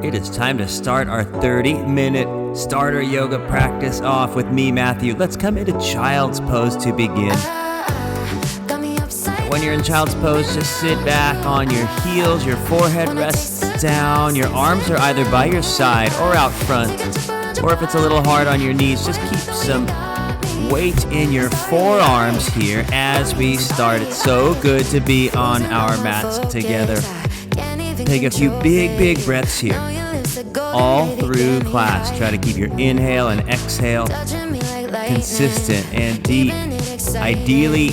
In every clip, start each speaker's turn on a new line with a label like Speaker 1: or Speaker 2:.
Speaker 1: It is time to start our 30-minute starter yoga practice off with me, Matthew. Let's come into child's pose to begin. When you're in child's pose, just sit back on your heels, your forehead rests down, your arms are either by your side or out front, or if it's a little hard on your knees, just keep some weight in your forearms here as we start. It's so good to be on our mats together. Take a few big breaths here, all through class. Try to keep your inhale and exhale consistent and deep. Ideally,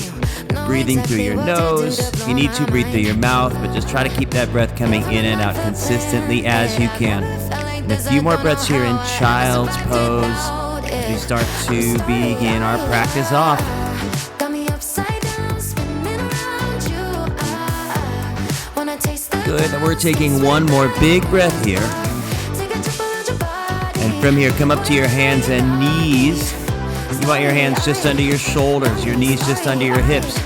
Speaker 1: breathing through your nose. If you need to, breathe through your mouth, but just try to keep that breath coming in and out consistently as you can. And a few more breaths here in child's pose as we start to begin our practice off. Good. We're taking one more big breath here. And from here, come up to your hands and knees. You want your hands just under your shoulders, your knees just under your hips.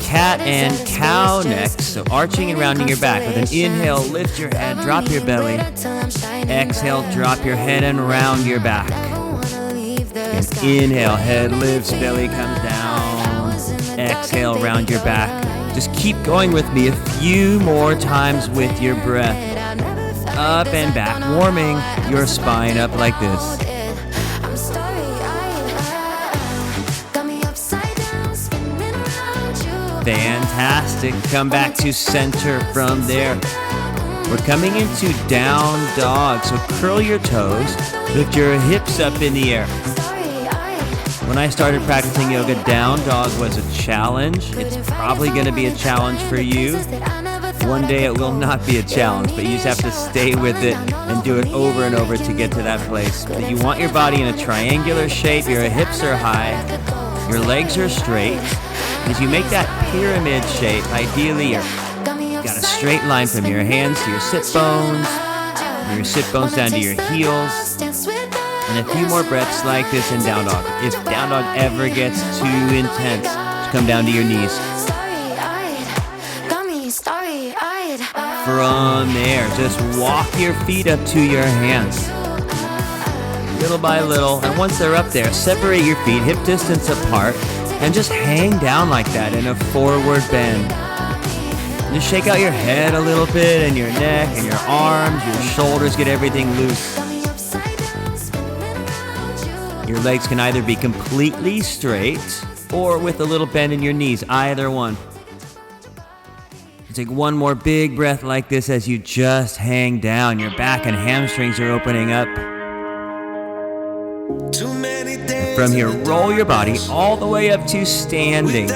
Speaker 1: Cat and cow next, so arching and rounding your back. With an inhale, lift your head, drop your belly. Exhale, drop your head and round your back. And inhale, head lifts, belly comes down. Exhale, round your back. Just keep going with me a few more times with your breath. Up and back, warming your spine up like this. Fantastic. Come back to center from there. We're coming into down dog. So curl your toes, lift your hips up in the air. When I started practicing yoga, down dog was a challenge. It's probably going to be a challenge for you. One day it will not be a challenge, but you just have to stay with it and do it over and over to get to that place. But you want your body in a triangular shape. Your hips are high. Your legs are straight. As you make that pyramid shape, ideally you've got a straight line from your hands to your sit bones, from your sit bones down to your heels. And a few more breaths like this in down dog. If down dog ever gets too intense, just come down to your knees. From there, just walk your feet up to your hands. Little by little, and once they're up there, separate your feet hip distance apart, and just hang down like that in a forward bend. Just shake out your head a little bit, and your neck, and your arms, your shoulders, get everything loose. Your legs can either be completely straight or with a little bend in your knees, either one. Take one more big breath like this as you just hang down. Your back and hamstrings are opening up. And from here, roll your body all the way up to standing.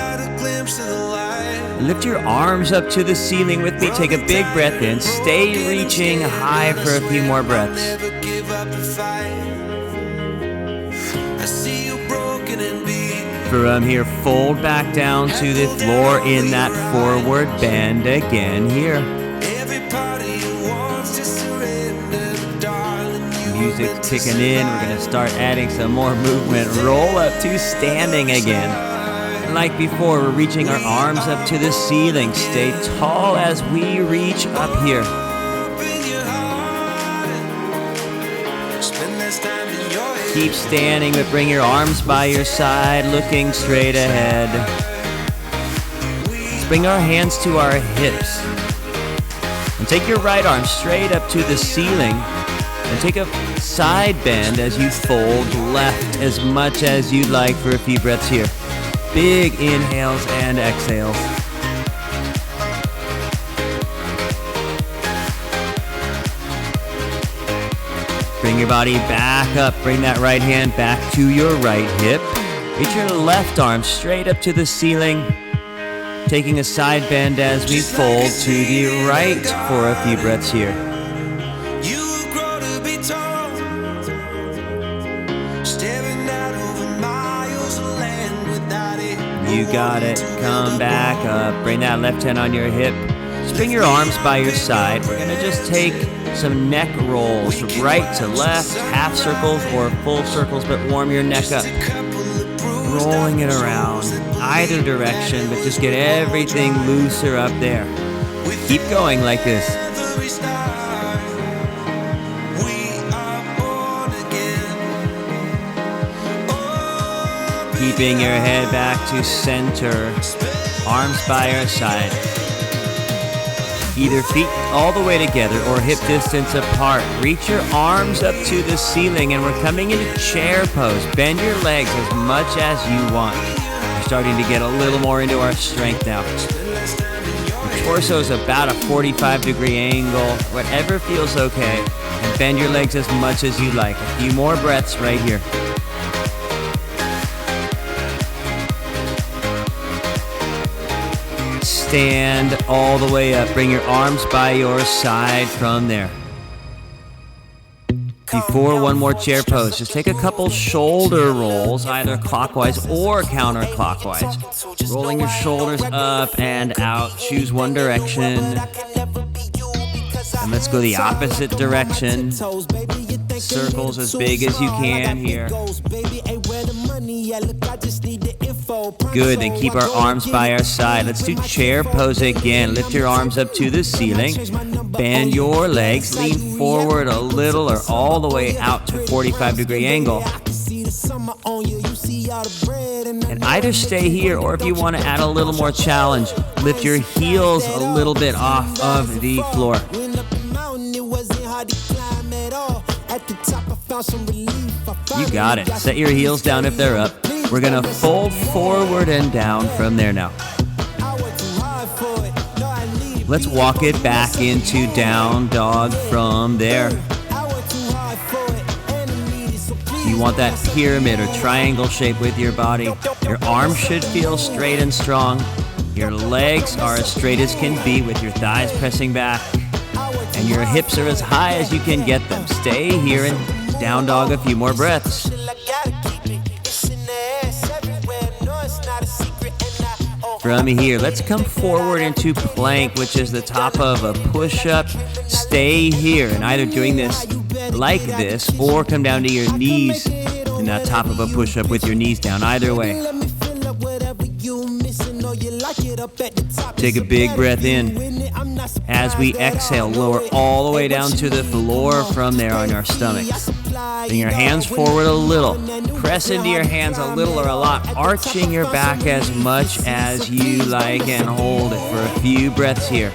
Speaker 1: Lift your arms up to the ceiling with me. Take a big breath in. Stay reaching high for a few more breaths. From here, fold back down to the floor in that forward bend again here. Music's kicking in. We're going to start adding some more movement. Roll up to standing again. Like before, we're reaching our arms up to the ceiling. Stay tall as we reach up here. Keep standing, but bring your arms by your side, looking straight ahead. Let's bring our hands to our hips. And take your right arm straight up to the ceiling. And take a side bend as you fold left as much as you'd like for a few breaths here. Big inhales and exhales. Bring your body back up. Bring that right hand back to your right hip. Reach your left arm straight up to the ceiling. Taking a side bend as we fold to the right for a few breaths here. You got it. Come back up. Bring that left hand on your hip. Just bring your arms by your side. We're going to just take some neck rolls, right to left, half circles or full circles, but warm your neck up. Rolling it around either direction, but just get everything looser up there. Keep going like this. Keeping your head back to center, arms by your side. Either feet all the way together or hip distance apart. Reach your arms up to the ceiling, and we're coming into chair pose. Bend your legs as much as you want. We're starting to get a little more into our strength now. Your torso is about a 45-degree angle, whatever feels okay. And bend your legs as much as you like. A few more breaths right here. Stand all the way up. Bring your arms by your side from there. Before one more chair pose, just take a couple shoulder rolls, either clockwise or counterclockwise. Rolling your shoulders up and out. Choose one direction. And let's go the opposite direction. Circles as big as you can here. Good, then keep our arms by our side. Let's do chair pose again. Lift your arms up to the ceiling. Bend your legs. Lean forward a little or all the way out to a 45-degree angle. And either stay here, or if you want to add a little more challenge, lift your heels a little bit off of the floor. You got it. Set your heels down if they're up. We're going to fold forward and down from there now. Let's walk it back into down dog from there. You want that pyramid or triangle shape with your body. Your arms should feel straight and strong. Your legs are as straight as can be with your thighs pressing back. And your hips are as high as you can get them. Stay here and down dog a few more breaths. From here, let's come forward into plank, which is the top of a push-up. Stay here and either doing this like this or come down to your knees in that top of a push-up with your knees down. Either way. Take a big breath in. As we exhale, lower all the way down to the floor from there on our stomach. Bring your hands forward a little. Press into your hands a little or a lot, arching your back as much as you like, and hold it for a few breaths here.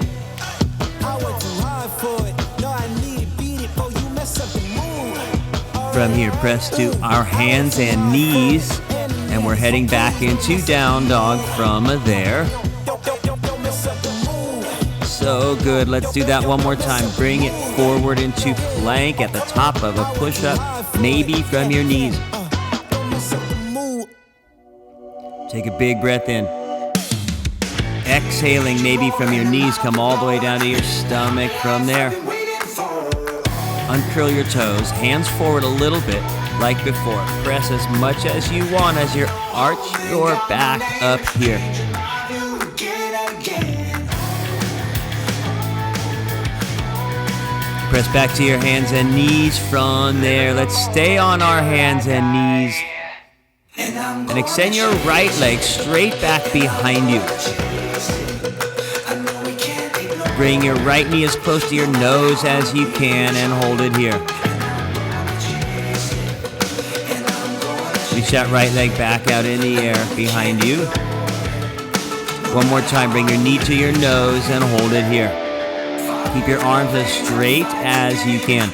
Speaker 1: From here, press to our hands and knees, and we're heading back into down dog from there. So good. Let's do that one more time. Bring it forward into plank at the top of a push-up, maybe from your knees. Take a big breath in. Exhaling, maybe from your knees, come all the way down to your stomach from there. Uncurl your toes, hands forward a little bit, like before. Press as much as you want as you arch your back up here. Press back to your hands and knees from there. Let's stay on our hands and knees. And extend your right leg straight back behind you. Bring your right knee as close to your nose as you can and hold it here. Reach that right leg back out in the air behind you. One more time, bring your knee to your nose and hold it here. Keep your arms as straight as you can.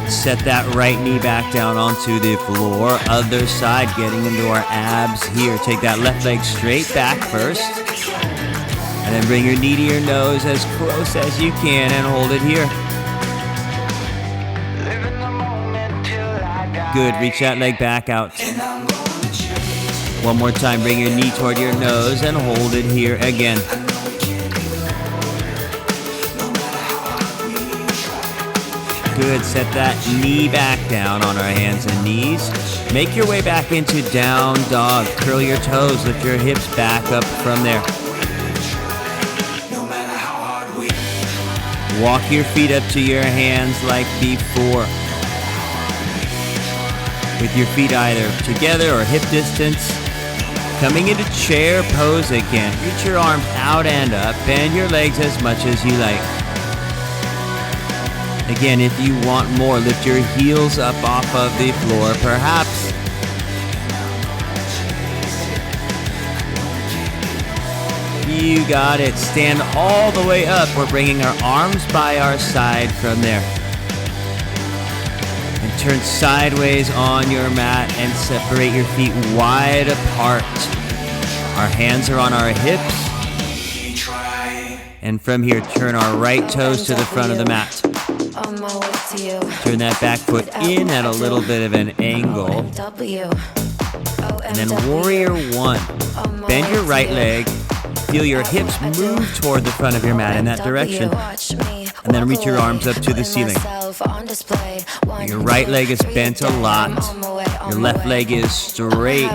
Speaker 1: Set that right knee back down onto the floor. Other side, getting into our abs here. Take that left leg straight back first. And then bring your knee to your nose as close as you can and hold it here. Good, reach that leg back out. One more time, bring your knee toward your nose and hold it here again. Good, set that knee back down on our hands and knees. Make your way back into down dog. Curl your toes, lift your hips back up from there. Walk your feet up to your hands like before. With your feet either together or hip distance. Coming into chair pose again. Reach your arms out and up. Bend your legs as much as you like. Again, if you want more, lift your heels up off of the floor, perhaps. You got it. Stand all the way up. We're bringing our arms by our side from there. And turn sideways on your mat and separate your feet wide apart. Our hands are on our hips. And from here, turn our right toes to the front of the mat. Turn that back foot in at a little bit of an angle. And then warrior one. Bend your right leg. Feel your hips move toward the front of your mat in that direction. And then reach your arms up to the ceiling. Your right leg is bent a lot. Your left leg is straight.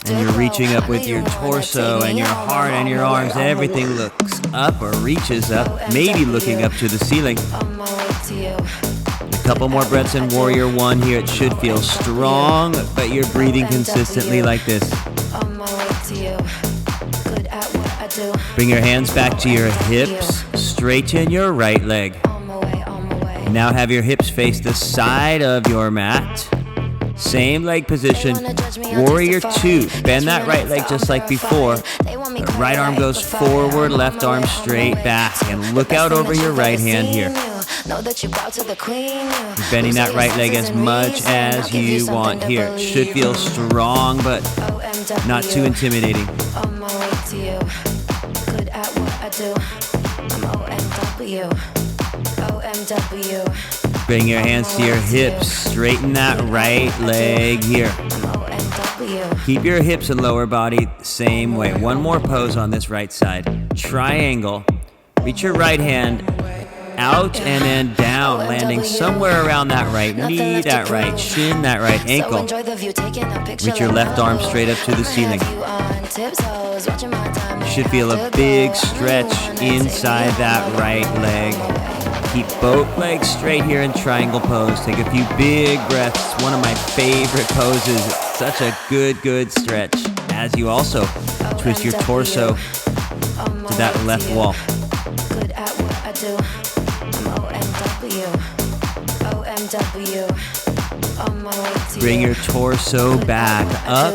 Speaker 1: And you're reaching up with your torso and your heart and your arms. Everything looks up or reaches up, maybe looking up to the ceiling. A couple more breaths in warrior one here. It should feel strong, but you're breathing consistently like this. Bring your hands back to your hips. Straighten your right leg. Now have your hips face the side of your mat. Same leg position. Warrior two. Bend that right leg just like before. The right arm goes forward, left arm straight back. And look out over your right hand here. You're bending that right leg as much as you want here. It should feel strong, but not too intimidating. Bring your hands to your hips. Straighten that right leg here. Keep your hips and lower body the same way. One more pose on this right side. Triangle. Reach your right hand out and then down, landing somewhere around that right knee, that right shin, that right ankle. Reach your left arm straight up to the ceiling. You should feel a big stretch inside that right leg. Keep both legs straight here in triangle pose. Take a few big breaths. It's one of my favorite poses. It's such a good stretch. As you also twist your torso to that left wall. Bring your torso back up.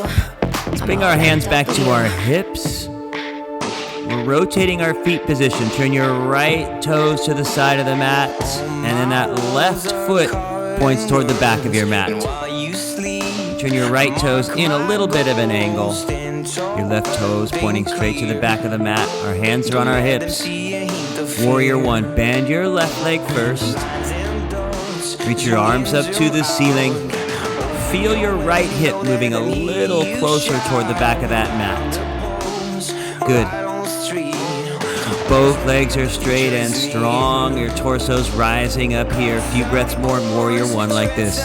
Speaker 1: Let's bring our hands back to our hips. We're rotating our feet position. Turn your right toes to the side of the mat, and then that left foot points toward the back of your mat. Turn your right toes in a little bit of an angle. Your left toes pointing straight to the back of the mat. Our hands are on our hips. Warrior one. Bend your left leg first. Reach your arms up to the ceiling. Feel your right hip moving a little closer toward the back of that mat. Good. Both legs are straight and strong. Your torso's rising up here. A few breaths more in warrior one like this.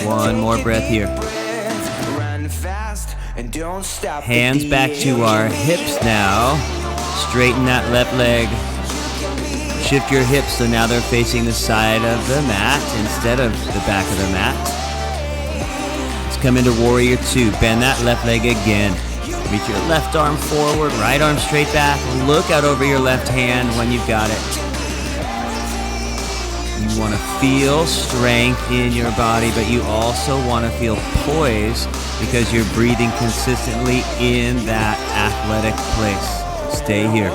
Speaker 1: One more breath here. Hands back to our hips now. Straighten that left leg. Shift your hips so now they're facing the side of the mat instead of the back of the mat. Let's come into warrior two. Bend that left leg again. Reach your left arm forward, right arm straight back. Look out over your left hand when you've got it. You want to feel strength in your body, but you also want to feel poise because you're breathing consistently in that athletic place. Stay here.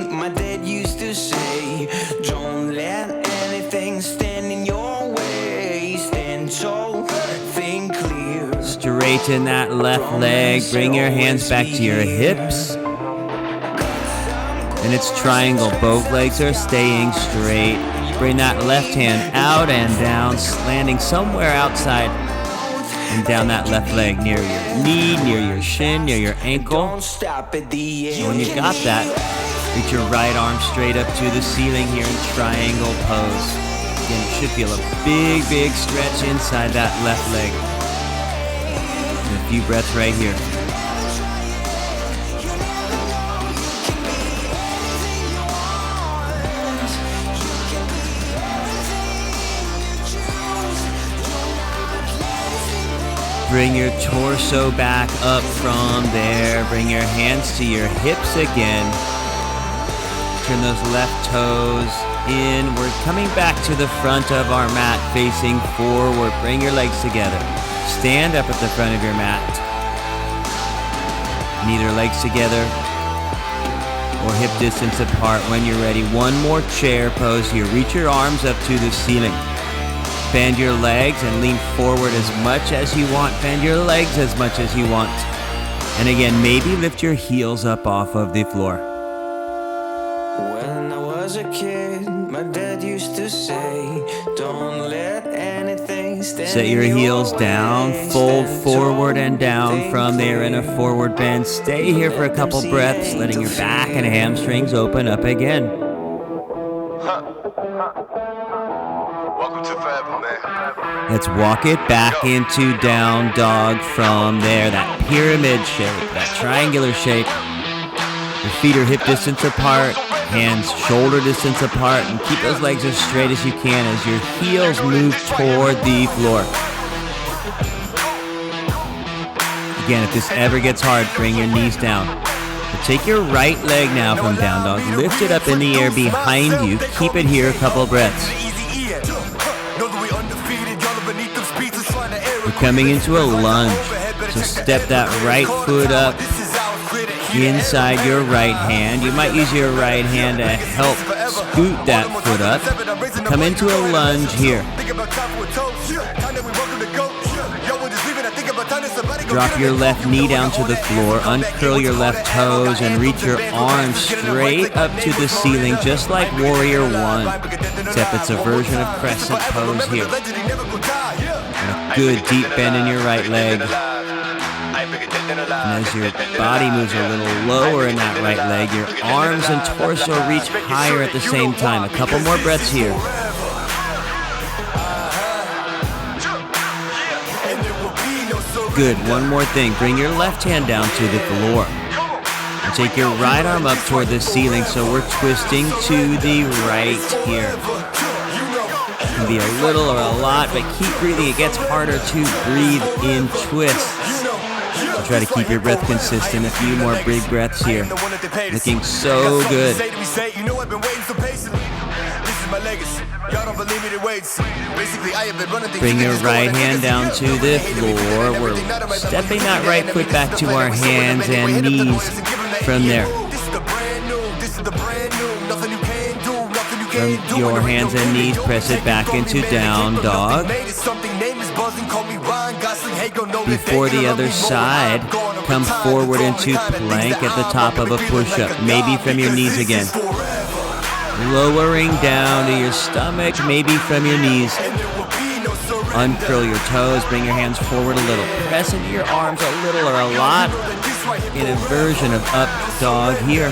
Speaker 2: My dad used to say, don't let anything stand in your way. Stand tall, think clear.
Speaker 1: Straighten that left leg. Bring your hands back to your hips. And it's triangle. Both legs are staying straight. Bring that left hand out and down, landing somewhere outside. And down that left leg near your knee, near your shin, near your ankle. And when you've got that, reach your right arm straight up to the ceiling here in triangle pose. Again, you should feel a big stretch inside that left leg. And a few breaths right here. Bring your torso back up from there. Bring your hands to your hips again. Turn those left toes in. We're coming back to the front of our mat, facing forward. Bring your legs together. Stand up at the front of your mat. Neither legs together or hip distance apart when you're ready. One more chair pose here. Reach your arms up to the ceiling. Bend your legs and lean forward as much as you want. Bend your legs as much as you want. And again, maybe lift your heels up off of the floor.
Speaker 2: When I was a kid, my dad used to say, don't let anything stand.
Speaker 1: Set your heels down, fold forward and down from there in a forward bend. Stay here for a couple breaths, letting your back and hamstrings open up again.
Speaker 3: Welcome to forever, man.
Speaker 1: Let's walk it back into down dog from there. That pyramid shape, that triangular shape. Your feet are hip distance apart, hands shoulder distance apart, and keep those legs as straight as you can as your heels move toward the floor. Again, if this ever gets hard, bring your knees down. So take your right leg now from down dog, lift it up in the air behind you, keep it here a couple breaths. We're coming into a lunge, so step that right foot up inside your right hand. You might use your right hand to help scoot that foot up. Come into a lunge here. Drop your left knee down to the floor, uncurl your left toes, and reach your arms straight up to the ceiling, just like Warrior One, except it's a version of crescent pose here. And a good deep bend in your right leg. And as your body moves a little lower in that right leg, your arms and torso reach higher at the same time. A couple more breaths here. Good. One more thing. Bring your left hand down to the floor. And take your right arm up toward the ceiling, so we're twisting to the right here. It can be a little or a lot, but keep breathing. It gets harder to breathe in twists. So try to keep your breath consistent. A few more big breaths here. Looking so good. Bring your right hand down to the floor. We're stepping that right foot back to our hands and knees from there. From your hands and knees, press it back into down dog. Before the other side, come forward into plank at the top of a push-up, maybe from your knees again. Lowering down to your stomach, maybe from your knees. Uncurl your toes, bring your hands forward a little. Press into your arms a little or a lot in a version of up dog here.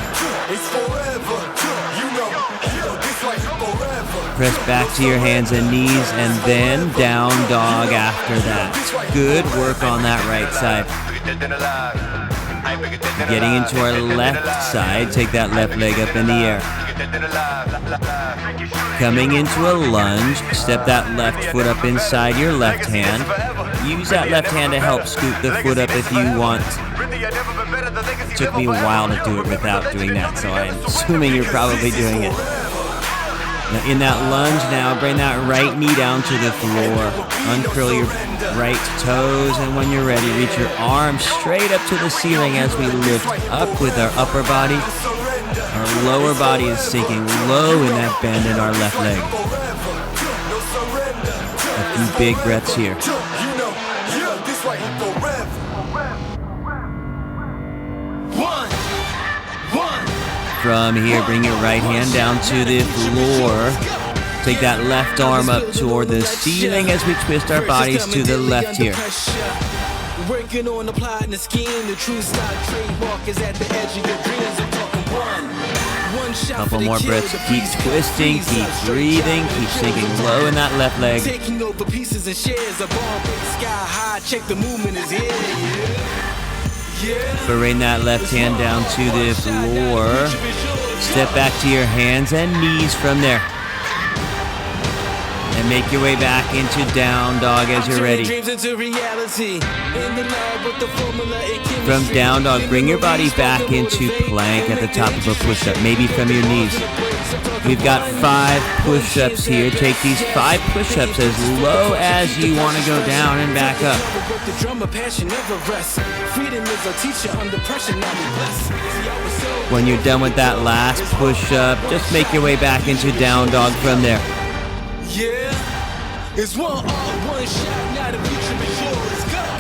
Speaker 1: Press back to your hands and knees, and then down dog after that. Good work on that right side. Getting into our left side, take that left leg up in the air. Coming into a lunge, step that left foot up inside your left hand. Use that left hand to help scoot the foot up if you want. It took me a while to do it without doing that, so I'm assuming you're probably doing it. Now in that lunge now, bring that right knee down to the floor. Uncurl your right toes, and when you're ready, reach your arms straight up to the ceiling as we lift up with our upper body. Our lower body is sinking low in that bend in our left leg. A few big breaths here. From here, bring your right hand down to the floor. Take that left arm up toward the ceiling as we twist our bodies to the left here.
Speaker 4: Working on applying the scheme, the true style trademark is at the edge of your dreams. I'm talking one shot.
Speaker 1: Couple more breaths. Keep twisting, keep breathing, keep sinking low in that left leg.
Speaker 4: Taking over pieces and shares of all sky high. Check the movement is here.
Speaker 1: Bring that left hand down to the floor. Step back to your hands and knees from there. And make your way back into down dog as you're ready. From down dog, bring your body back into plank at the top of a push-up, maybe from your knees. We've got 5 push-ups here. Take these 5 push-ups as low as you want to go down and back up. When you're done with that last push-up, just make your way back into down dog from there.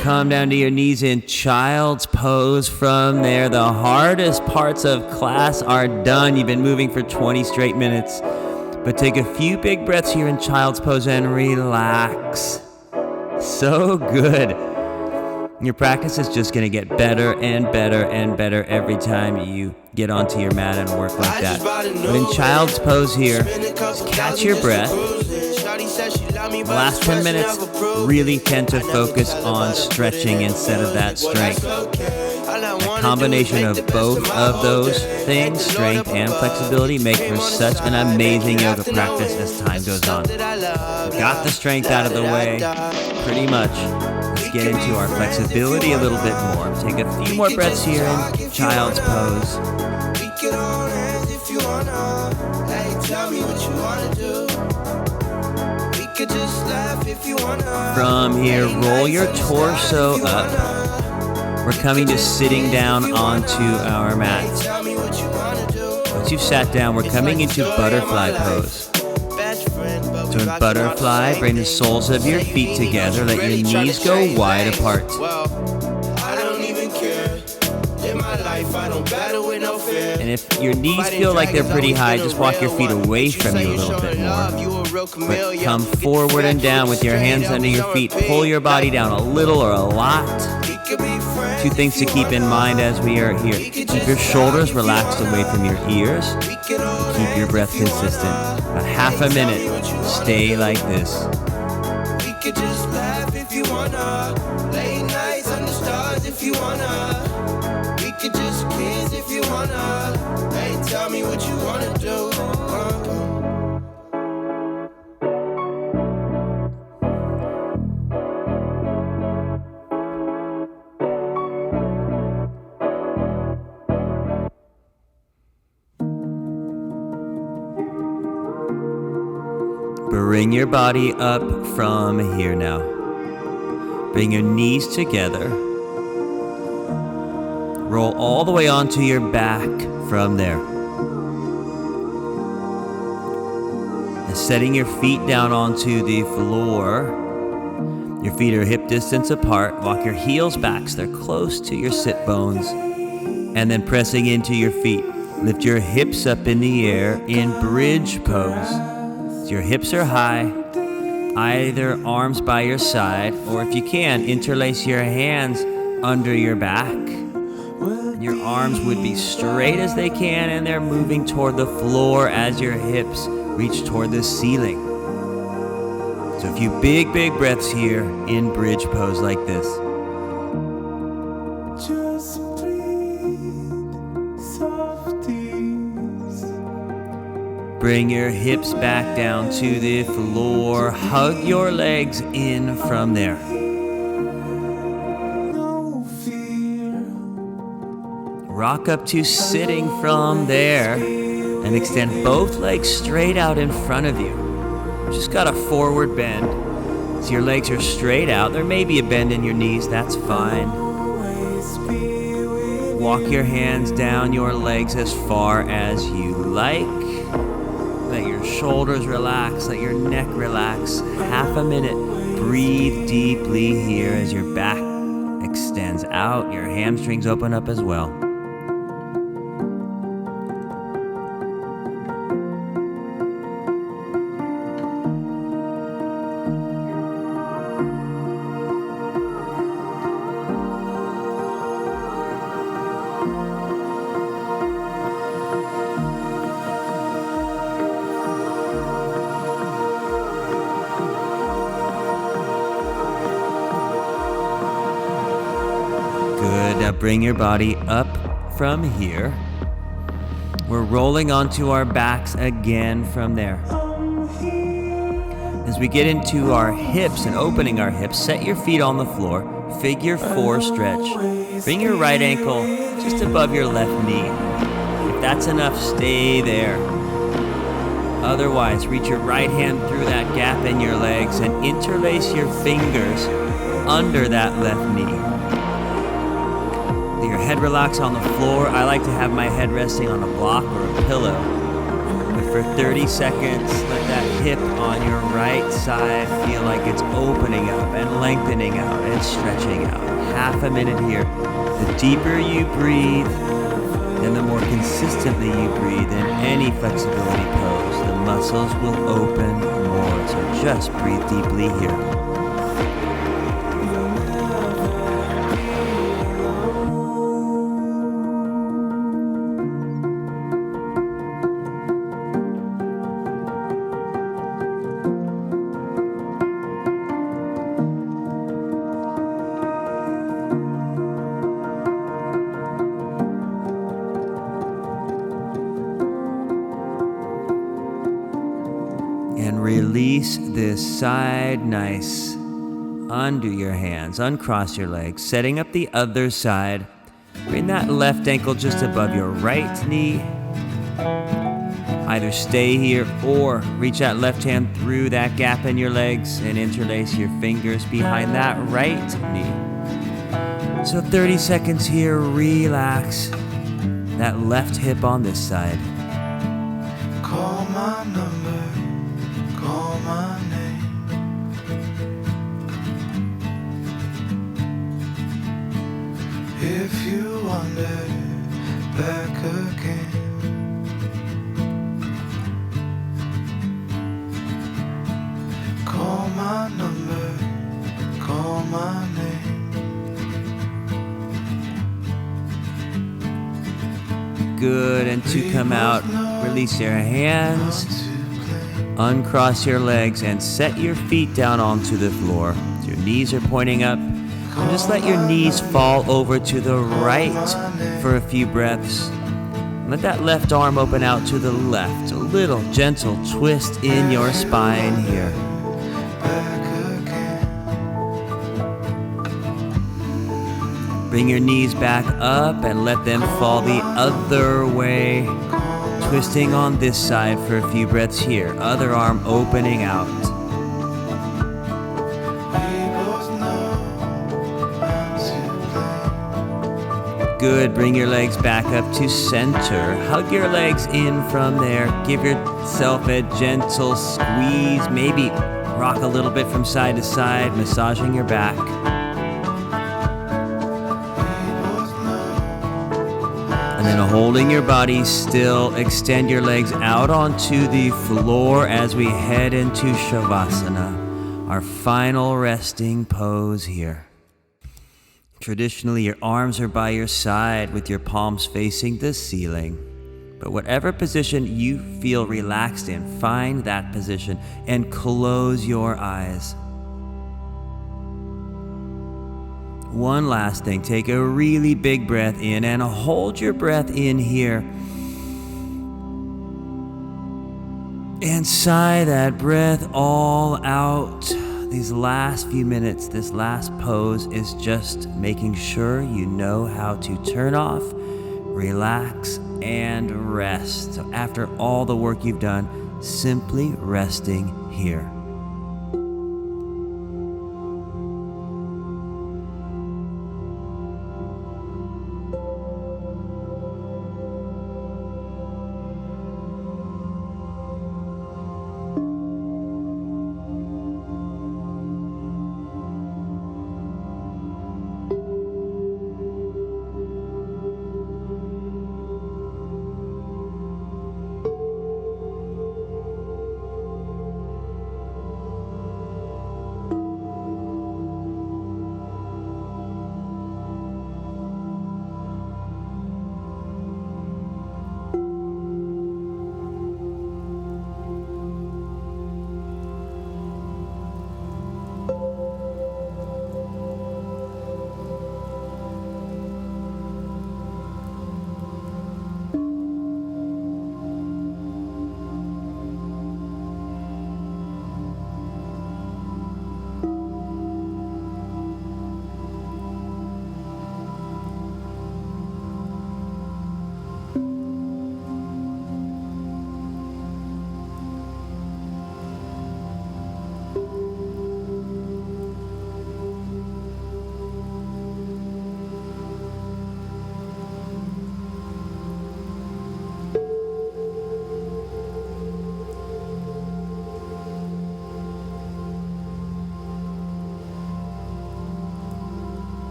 Speaker 1: Come down to your knees in child's pose from there. The hardest parts of class are done. You've been moving for 20 straight minutes. But take a few big breaths here in child's pose and relax. So good. Your practice is just going to get better and better and better every time you get onto your mat and work like that. But in child's pose here, just catch your breath. The last 10 minutes really tend to focus on stretching instead of that strength. A combination of both of those things, strength and flexibility, make for such an amazing yoga practice as time goes on. Got the strength out of the way, pretty much. Let's get into our flexibility a little bit more. Take a few more breaths here in child's pose. From here, roll your torso up. We're coming to sitting down onto our mat. Once you've sat down, we're coming into butterfly pose. So in butterfly, bring the soles of your feet together. Let your knees go wide apart. And if your knees feel like they're pretty high, just walk your feet away from you a little bit more. But come forward and down with your hands under your feet. Pull your body down a little or a lot. 2 things to keep in mind as we are here. Keep your shoulders relaxed away from your ears. Keep your breath consistent. About half a minute. Stay like this. We could just laugh if you wanna. Late nights under stars if you wanna. We could just kiss if you wanna. Hey, tell me what you wanna do. Bring your body up from here now. Bring your knees together. Roll all the way onto your back from there. And setting your feet down onto the floor. Your feet are hip distance apart. Walk your heels back so they're close to your sit bones. And then pressing into your feet. Lift your hips up in the air in bridge pose. Your hips are high, either arms by your side, or if you can, interlace your hands under your back. Your arms would be straight as they can, and they're moving toward the floor as your hips reach toward the ceiling. So a few big breaths here in bridge pose like this. Bring your hips back down to the floor. Hug your legs in from there. Rock up to sitting from there and extend both legs straight out in front of you. Just got a forward bend. So your legs are straight out. There may be a bend in your knees, that's fine. Walk your hands down your legs as far as you like. Let your shoulders relax, let your neck relax. Half a minute. Breathe deeply here as your back extends out. Your hamstrings open up as well. Now bring your body up from here. We're rolling onto our backs again from there. And As we get into our hips and opening our hips, set your feet on the floor, figure 4 stretch. Bring your right ankle just above your left knee. If that's enough, stay there. Otherwise, reach your right hand through that gap in your legs and interlace your fingers under that left knee. Let your head relax on the floor. I like to have my head resting on a block or a pillow. But for 30 seconds, let that hip on your right side feel like it's opening up and lengthening out and stretching out. Half a minute here. The deeper you breathe, and the more consistently you breathe in any flexibility pose, the muscles will open more. So just breathe deeply here. And release this side nice. Undo your hands, uncross your legs, setting up the other side. Bring that left ankle just above your right knee. Either stay here or reach that left hand through that gap in your legs and interlace your fingers behind that right knee. So 30 seconds here, relax that left hip on this side.
Speaker 2: Call my number, call my name. If you wander back again, call my number, call my name.
Speaker 1: Good, and to come out, release your hands, uncross your legs, and set your feet down onto the floor. Your knees are pointing up. And just let your knees fall over to the right for a few breaths. Let that left arm open out to the left. A little gentle twist in your spine here. Bring your knees back up and let them fall the other way. Twisting on this side for a few breaths here. Other arm opening out. Good, bring your legs back up to center. Hug your legs in from there. Give yourself a gentle squeeze. Maybe rock a little bit from side to side, massaging your back. And then holding your body still, extend your legs out onto the floor as we head into Savasana, our final resting pose here. Traditionally, your arms are by your side with your palms facing the ceiling. But whatever position you feel relaxed in, find that position and close your eyes. One last thing, take a really big breath in and hold your breath in here. And sigh that breath all out. These last few minutes, this last pose is just making sure you know how to turn off, relax, and rest. So after all the work you've done, simply resting here.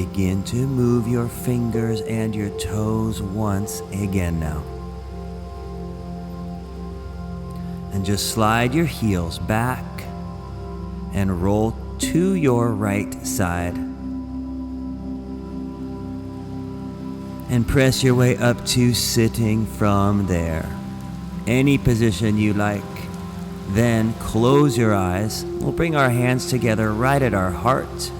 Speaker 1: begin to move your fingers and your toes once again now. And just slide your heels back and roll to your right side. And press your way up to sitting from there. Any position you like. Then close your eyes. We'll bring our hands together right at our heart.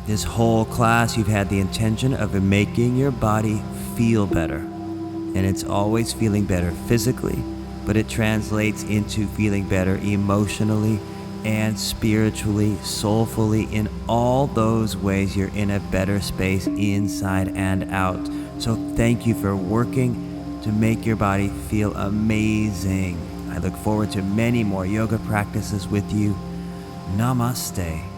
Speaker 1: This whole class, you've had the intention of making your body feel better. And it's always feeling better physically, but it translates into feeling better emotionally and spiritually, soulfully. In all those ways, you're in a better space inside and out. So thank you for working to make your body feel amazing. I look forward to many more yoga practices with you. Namaste.